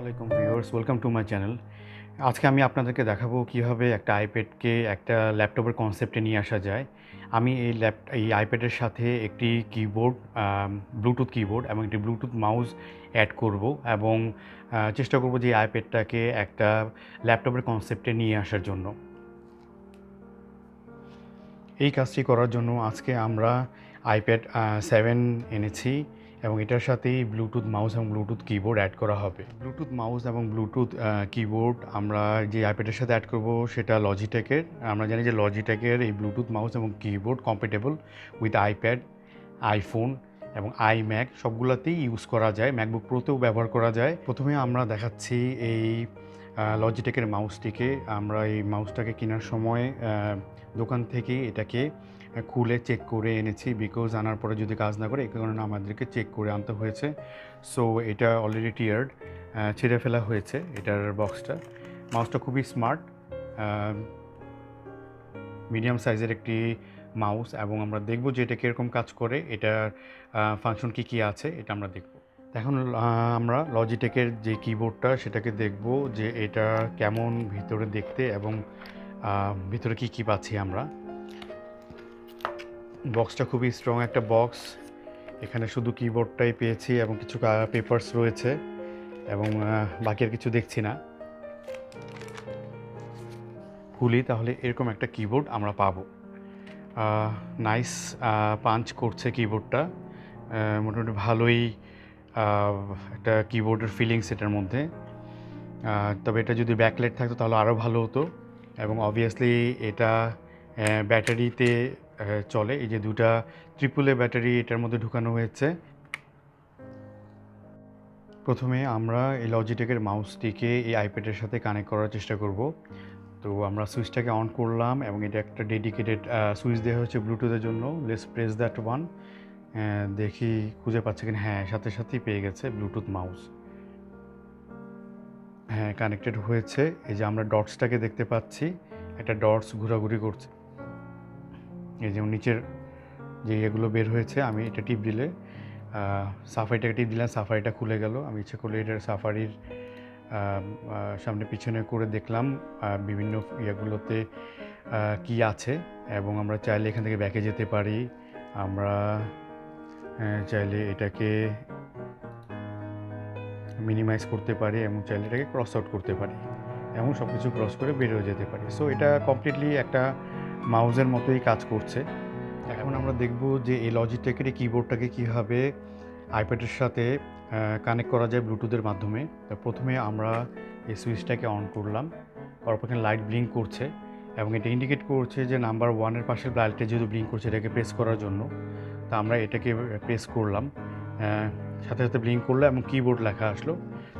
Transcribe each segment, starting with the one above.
আসসালামু আলাইকুম viewers, welcome to my channel. আজকে আমি আপনাদেরকে দেখাবো কিভাবে একটা আইপ্যাডকে একটা ল্যাপটপের কনসেপ্টে নিয়ে আসা যায়। আমি এই আইপ্যাডের সাথে একটি কিবোর্ড, ব্লুটুথ কিবোর্ড এবং একটি ব্লুটুথ মাউস অ্যাড করব এবং চেষ্টা করব যে এই আইপ্যাডটাকে একটা ল্যাপটপের কনসেপ্টে নিয়ে আসার জন্য। এই কাজটি করার জন্য আজকে আমরা iPad 7 এনেছি এবং এটার সাথেই ব্লুটুথ মাউস এবং ব্লুটুথ কিবোর্ড অ্যাড করা হবে। ব্লুটুথ মাউস এবং ব্লুটুথ কিবোর্ড আমরা যে আইপ্যাডের সাথে অ্যাড করব সেটা লজিটেকের। আমরা জানি যে লজিটেকের এই ব্লুটুথ মাউস এবং keyboard compatible with iPad, iPhone এবং আইম্যাক সবগুলোতেই ইউজ করা যায়, ম্যাকবুক প্রোতেও ব্যবহার করা যায়। প্রথমে আমরা দেখাচ্ছি এই লজিটেকের মাউসটিকে। আমরা এই মাউসটাকে কেনার সময় দোকান থেকে এটাকে খুলে চেক করে এনেছি, বিকজ আনার পরে যদি কাজ না করে এই কারণে আমাদেরকে চেক করে আনতে হয়েছে। সো এটা অলরেডি টিয়ার্ড, ছিঁড়ে ফেলা হয়েছে এটার বক্সটা। মাউসটা খুবই স্মার্ট, মিডিয়াম সাইজের একটি মাউস এবং আমরা দেখব যে এটা কীরকম কাজ করে, এটার ফাংশন কী আছে এটা আমরা দেখব। এখন আমরা লজিটেকের যে কিবোর্ডটা সেটাকে দেখব যে এটা কেমন ভিতরে দেখতে এবং ভিতরে কী পাচ্ছি আমরা। বক্সটা খুবই স্ট্রং একটা বক্স। এখানে শুধু কিবোর্ডটাই পেয়েছি এবং কিছু পেপারস রয়েছে এবং বাকি আর কিছু দেখছি না। খুলি তাহলে এরকম একটা কিবোর্ড আমরা পাবো। নাইস পাঞ্চ করছে কিবোর্ডটা, মোটামুটি ভালোই একটা কিবোর্ডের ফিলিংস এটার মধ্যে। তবে এটা যদি ব্যাকলাইট থাকতো তাহলে আরও ভালো হতো এবং অবভিয়াসলি এটা ব্যাটারিতে চলে। এই যে দুটা AAA ব্যাটারি এটার মধ্যে ঢুকানো হয়েছে। প্রথমে আমরা এই লজিটেকের মাউসটিকে এই আইপ্যাডের সাথে কানেক্ট করার চেষ্টা করব। তো আমরা সুইচটাকে অন করলাম এবং এটা একটা ডেডিকেটেড সুইচ দেওয়া হয়েছে ব্লুটুথের জন্য। Let's press that one. দেখি খুঁজে পাচ্ছে কিনা। হ্যাঁ, সাথে সাথেই পেয়ে গেছে ব্লুটুথ মাউস। হ্যাঁ, কানেক্টেড হয়েছে। এই যে আমরা ডটসটাকে দেখতে পাচ্ছি, একটা ডটস ঘোরাঘুরি করছে। এই যেমন নিচের যে এগুলো বের হয়েছে, আমি এটা টিপ দিলে সাফারিটাকে টিপ দিলাম, সাফারিটা খুলে গেল। আমি ইচ্ছে করলে এটার সাফারির সামনে পিছনে করে দেখলাম বিভিন্ন ইয়েগুলোতে কি আছে এবং আমরা চাইলে এখান থেকে ব্যাকে যেতে পারি। আমরা চাইলে এটাকে মিনিমাইজ করতে পারি এবং চাইলে এটাকে ক্রস আউট করতে পারি এবং সব কিছু ক্রস করে বেরিয়ে যেতে পারি। সো এটা কমপ্লিটলি একটা মাউসের মতোই কাজ করছে। এখন আমরা দেখব যে এই লজিটেকের এই কিবোর্ডটাকে কীভাবে আইপ্যাডের সাথে কানেক্ট করা যায় ব্লুটুথের মাধ্যমে। তো প্রথমে আমরা এই সুইচটাকে অন করলাম, তারপর এখানে লাইট ব্লিঙ্ক করছে এবং এটা ইন্ডিকেট করছে যে নাম্বার 1-এর পাশের লাইটটা যেহেতু ব্লিঙ্ক করছে এটাকে প্রেস করার জন্য। তা আমরা এটাকে প্রেস করলাম, সাথে সাথে ব্লিঙ্ক করলো এবং কিবোর্ড লেখা আসলো।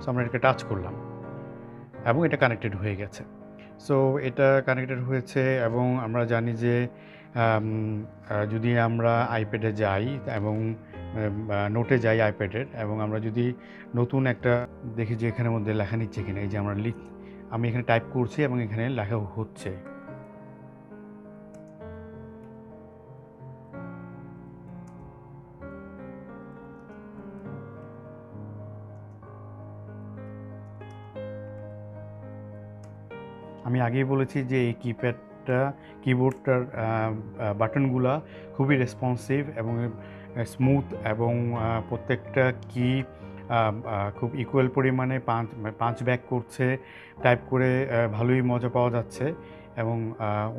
সো আমরা এটাকে টাচ করলাম এবং এটা কানেক্টেড হয়ে গেছে। সো এটা কানেক্টেড হয়েছে এবং আমরা জানি যে যদি আমরা আইপ্যাডে যাই এবং নোটে যাই আইপ্যাডের এবং আমরা যদি নতুন একটা দেখি যে এখানের মধ্যে লেখা নিচ্ছে কিনা। এই যে আমি এখানে টাইপ করছি এবং এখানে লেখা হচ্ছে। আমি আগেই বলেছি যে এই কিবোর্ডটার বাটনগুলা খুবই রেসপন্সিভ এবং স্মুথ এবং প্রত্যেকটা কি খুব ইকুয়াল পরিমাণে পাঁচ ব্যাক করছে। টাইপ করে ভালোই মজা পাওয়া যাচ্ছে এবং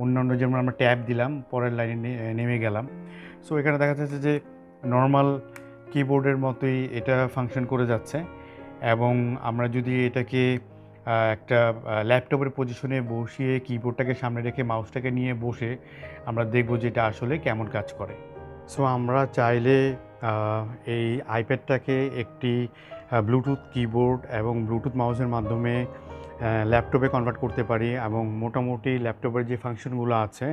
অন্যান্য যেমন আমরা ট্যাব দিলাম পরের লাইনে নেমে গেলাম। সো এখানে দেখা যাচ্ছে যে নর্মাল কিবোর্ডের মতোই এটা ফাংশন করে যাচ্ছে এবং আমরা যদি এটাকে একটা ল্যাপটপের পজিশনে বসিয়ে কিবোর্ডটাকে সামনে রেখে মাউসটাকে নিয়ে বসে আমরা দেখব যে এটা আসলে কেমন কাজ করে। সো আমরা চাইলে এই আইপ্যাডটাকে একটি ব্লুটুথ কিবোর্ড এবং ব্লুটুথ মাউসের মাধ্যমে ল্যাপটপে কনভার্ট করতে পারি এবং মোটামুটি ল্যাপটপের যে ফাংশনগুলো আছে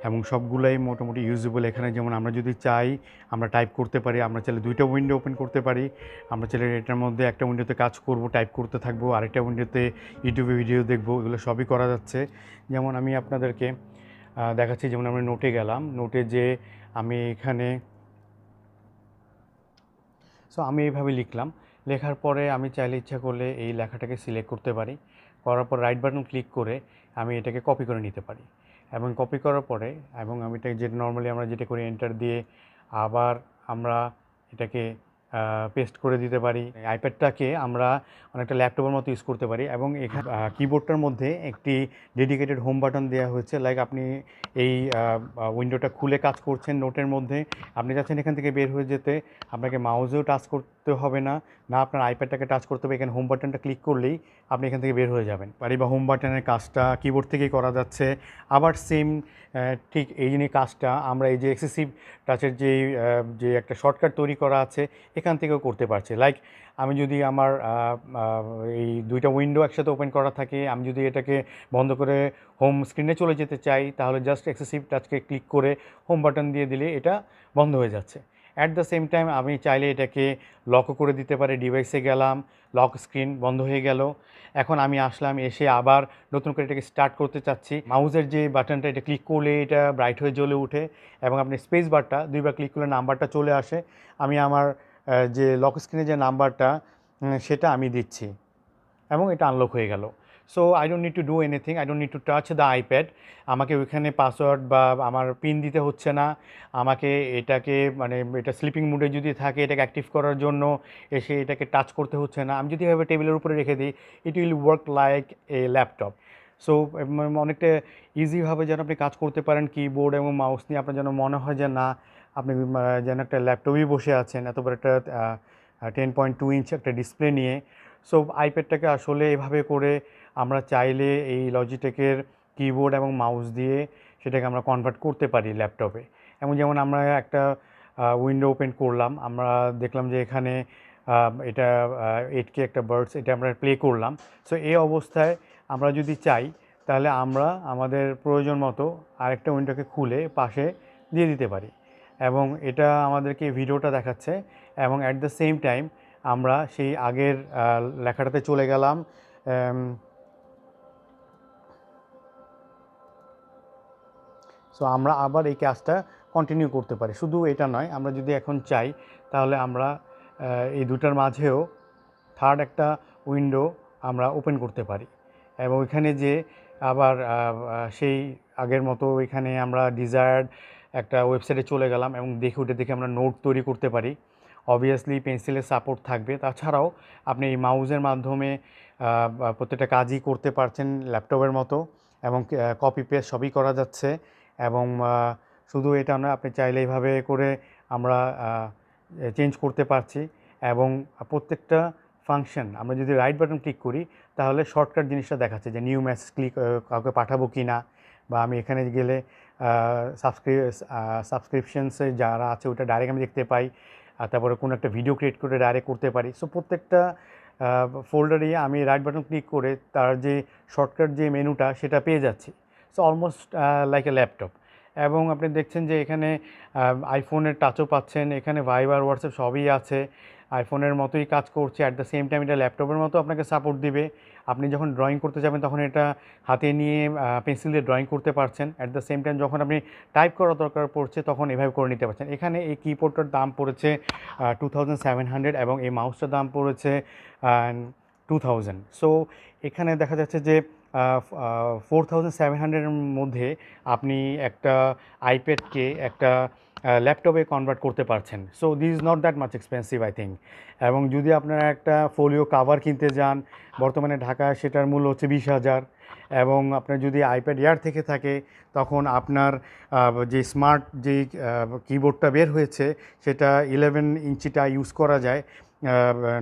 এবং সবগুলোই মোটামুটি ইউজেবল। এখানে যেমন আমরা যদি চাই আমরা টাইপ করতে পারি, আমরা চাইলে দুইটা উইন্ডো ওপেন করতে পারি। আমরা চাইলে এটার মধ্যে একটা উইন্ডোতে কাজ করব, টাইপ করতে থাকবো, আরেকটা উইন্ডোতে ইউটিউবে ভিডিও দেখব। এগুলো সবই করা যাচ্ছে। যেমন আমি আপনাদেরকে দেখাচ্ছি, যেমন আমরা নোটে গেলাম, নোটে যে আমি এখানে আমি এইভাবে লিখলাম লেখার পরে আমি চাইলে ইচ্ছা করলে এই লেখাটাকে সিলেক্ট করতে পারি, করার পর রাইট বাটন ক্লিক করে আমি এটাকে কপি করে নিতে পারি। এবং কপি করার পরে এবং আমি এটা যেটা নর্মালি আমরা যেটা করি এন্টার দিয়ে আবার আমরা এটাকে পেস্ট করে দিতে পারি। আইপ্যাডটাকে আমরা অনেকটা ল্যাপটপের মতো ইউজ করতে পারি এবং এখানে কিবোর্ডটার মধ্যে একটি ডেডিকেটেড হোম বাটন দেওয়া হয়েছে। লাইক আপনি এই উইন্ডোটা খুলে কাজ করছেন নোটের মধ্যে, আপনি চাচ্ছেন এখান থেকে বের হয়ে যেতে, আপনাকে মাউসেও টাচ করতে হবে না, না আপনার আইপ্যাডটাকে টাচ করতে হবে, এখানে হোম বাটনটা ক্লিক করলেই আপনি এখান থেকে বের হয়ে যাবেন পারি। বা হোম বাটনের কাজটা কিবোর্ড থেকেই করা যাচ্ছে। আবার সেম ঠিক এই জিনিস কাজটা আমরা এই যে এক্সেসিভ টাচের যে একটা শর্টকাট তৈরি করা আছে এখান থেকেও করতে পারছি। লাইক আমি যদি আমার এই দুইটা উইন্ডো একসাথে ওপেন করা থাকে, আমি যদি এটাকে বন্ধ করে হোম স্ক্রিনে চলে যেতে চাই তাহলে জাস্ট এক্সেসিভ টাচকে ক্লিক করে হোম বাটন দিয়ে দিলে এটা বন্ধ হয়ে যাচ্ছে। অ্যাট দ্য সেম টাইম আমি চাইলে এটাকে লকও করে দিতে পারি। ডিভাইসে গেলাম, লক স্ক্রিন বন্ধ হয়ে গেল। এখন আমি আসলাম, এসে আবার নতুন করে এটাকে স্টার্ট করতে চাচ্ছি, মাউসের যে বাটনটা এটা ক্লিক করলে এটা ব্রাইট হয়ে জ্বলে উঠে এবং আপনি স্পেস বারটা দুইবার ক্লিক করলে নাম্বারটা চলে আসে। আমি আমার যে লক স্ক্রিনে যে নাম্বারটা সেটা আমি দিচ্ছি এবং এটা আনলক হয়ে গেল। So I don't need to do anything, I don't need to touch the iPad. আমাকে ওইখানে পাসওয়ার্ড বা আমার পিন দিতে হচ্ছে না। আমাকে এটাকে মানে এটা স্লিপিং মুডে যদি থাকে এটাকে অ্যাক্টিভ করার জন্য এসে এটাকে টাচ করতে হচ্ছে না। আমি যদি এভাবে টেবিলের উপরে রেখে দিই it will work like a laptop. So অনেকটা ইজিভাবে যেন আপনি কাজ করতে পারেন কিবোর্ড এবং মাউস নিয়ে, আপনার যেন মনে হয় যে না আপনি যেন একটা ল্যাপটপেই বসে আছেন, এত বড় একটা 10.2 ইঞ্চ একটা ডিসপ্লে নিয়ে। সো আইপ্যাডটাকে আসলে এভাবে করে আমরা চাইলে এই লজিটেকের কিবোর্ড এবং মাউস দিয়ে সেটাকে আমরা কনভার্ট করতে পারি ল্যাপটপে। এবং যেমন আমরা একটা উইন্ডো ওপেন করলাম, আমরা দেখলাম যে এখানে এটা 8K একটা বার্ডস, এটা আমরা প্লে করলাম। সো এই অবস্থায় আমরা যদি চাই তাহলে আমরা আমাদের প্রয়োজন মতো আরেকটা উইন্ডোকে খুলে পাশে দিয়ে দিতে পারি এবং এটা আমাদেরকে ভিডিওটা দেখাচ্ছে এবং অ্যাট দ্য সেম টাইম আমরা সেই আগের লেখাটাতে চলে গেলাম। সো আমরা আবার এই কাজটা কন্টিনিউ করতে পারি। শুধু এটা নয়, আমরা যদি এখন চাই তাহলে আমরা এই দুটার মাঝেও থার্ড একটা উইন্ডো আমরা ওপেন করতে পারি এবং ওইখানে যে আবার সেই আগের মতো এখানে আমরা ডিজায়ার্ড একটা ওয়েবসাইটে চলে গেলাম এবং দেখে আমরা নোট তৈরি করতে পারি। অবভিয়াসলি পেন্সিলের সাপোর্ট থাকবে, তাছাড়াও আপনি এই মাউসের মাধ্যমে প্রত্যেকটা কাজই করতে পারছেন ল্যাপটপের মতো এবং কপি পেস্ট সবই করা যাচ্ছে। এবং শুধু এটা নয়, আপনি চাইলে এইভাবে করে আমরা চেঞ্জ করতে পারছি এবং প্রত্যেকটা ফাংশন আমরা যদি রাইট বাটন ক্লিক করি তাহলে শর্টকাট জিনিসটা দেখাচ্ছে যে নিউ মেসেজ ক্লিক কাউকে পাঠাবো কি না, বা আমি এখানে গেলে সাবস্ক্রিপশনসে যারা আছে ওটা ডাইরেক্ট আমি দেখতে পাই, তারপরে কোনো একটা ভিডিও ক্রিয়েট করে ডাইরেক্ট করতে পারি। সো প্রত্যেকটা ফোল্ডারে আমি রাইট বাটন ক্লিক করে তার যে শর্টকাট যে মেনুটা সেটা পেয়ে যাচ্ছি। So almost like a laptop. এবং আপনি দেখছেন যে এখানে আইফোনের টাচও পাচ্ছেন, এখানে ভাইবার হোয়াটসঅ্যাপ সবই আছে, আইফোনের মতোই কাজ করছে। অ্যাট দ্য সেম টাইম এটা ল্যাপটপের মতো আপনাকে সাপোর্ট দিবে। আপনি যখন ড্রয়িং করতে যাবেন তখন এটা হাতে নিয়ে পেন্সিল দিয়ে ড্রয়িং করতে পারছেন। অ্যাট দ্য সেম টাইম যখন আপনি টাইপ করার দরকার পড়ছে তখন এভাবে করে নিতে পারছেন। এখানে এই কিবোর্ডটার দাম পড়েছে 2700 এবং এই মাউসটার দাম পড়েছে 2000। সো এখানে দেখা যাচ্ছে যে 4700-এর মধ্যে আপনি একটা আইপ্যাডকে একটা ল্যাপটপে কনভার্ট করতে পারছেন। So this is not that much expensive I think. এবং যদি আপনারা একটা ফোলিও কাভার কিনতে যান বর্তমানে ঢাকায় সেটার মূল্য হচ্ছে 20,000। এবং আপনার যদি আইপ্যাড এয়ার থেকে থাকে তখন আপনার যে স্মার্ট যে কিবোর্ডটা বের হয়েছে সেটা 11 ইঞ্চিটা ইউজ করা যায়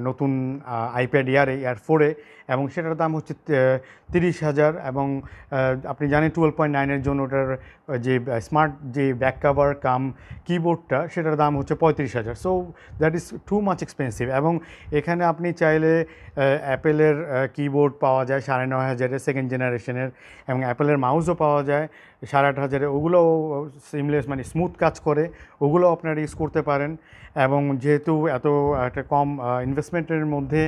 নতুন আইপ্যাড এয়ার 4-এ এবং সেটার দাম হচ্ছে 30,000। এবং আপনি জানেন 12.9-এর জন্য ওটার যে স্মার্ট যে ব্যাক কাভার কাম কিবোর্ডটা সেটার দাম হচ্ছে 35,000। So that is too much expensive. এবং এখানে আপনি চাইলে অ্যাপেলের কিবোর্ড পাওয়া যায় 9,500-এ সেকেন্ড জেনারেশনের, এবং অ্যাপেলের মাউসও পাওয়া যায় 8,500-এ, ওগুলোও সিমলেস মানে স্মুথ কাজ করে, ওগুলো আপনারা ইউজ করতে পারেন। এবং যেহেতু এত একটা কম ইনভেস্টমেন্টের মধ্যে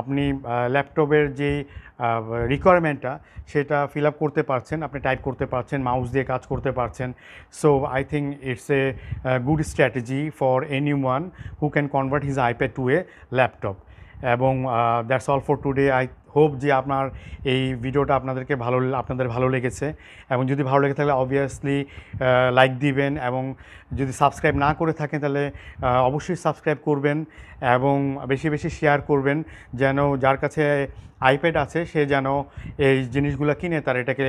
আপনি ল্যাপটপের যে রিকোয়ারমেন্টটা সেটা ফিল আপ করতে পারছেন, আপনি টাইপ করতে পারছেন, মাউস দিয়ে কাজ করতে পারছেন। So I think it's a good strategy for anyone who can convert his iPad to a laptop. এবং that's all for today. I hope যে এই ভিডিওটা আপনাদের ভালো লেগেছে, এবং যদি ভালো লেগে থাকলে অবভিয়াসলি লাইক দিবেন, এবং যদি সাবস্ক্রাইব না করে থাকেন তাহলে অবশ্যই সাবস্ক্রাইব করবেন এবং বেশি বেশি শেয়ার করবেন, যেন যার কাছে আইপ্যাড আছে সে যেন এই জিনিসগুলো কিনে তার এটাকে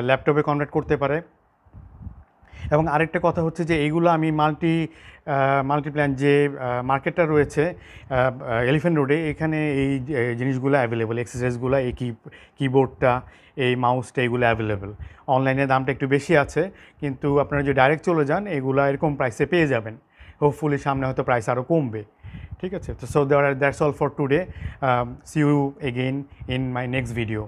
ল্যাপটপে কনভার্ট করতে পারে। এবং আরেকটা কথা হচ্ছে যে এইগুলো আমি মাল্টিপ্ল্যান যে মার্কেটটা রয়েছে এলিফ্যান্ট রোডে, এখানে এই জিনিসগুলো অ্যাভেলেবল, এক্সারসাইজগুলো, এই কিবোর্ডটা, এই মাউসটা, এগুলো অ্যাভেলেবল। অনলাইনে দামটা একটু বেশি আছে, কিন্তু আপনারা যদি ডাইরেক্ট চলে যান এগুলো এরকম প্রাইসে পেয়ে যাবেন। হোপফুলি সামনে হয়তো প্রাইস আরও কমবে। ঠিক আছে, তো that's all for today. See you again in my next video.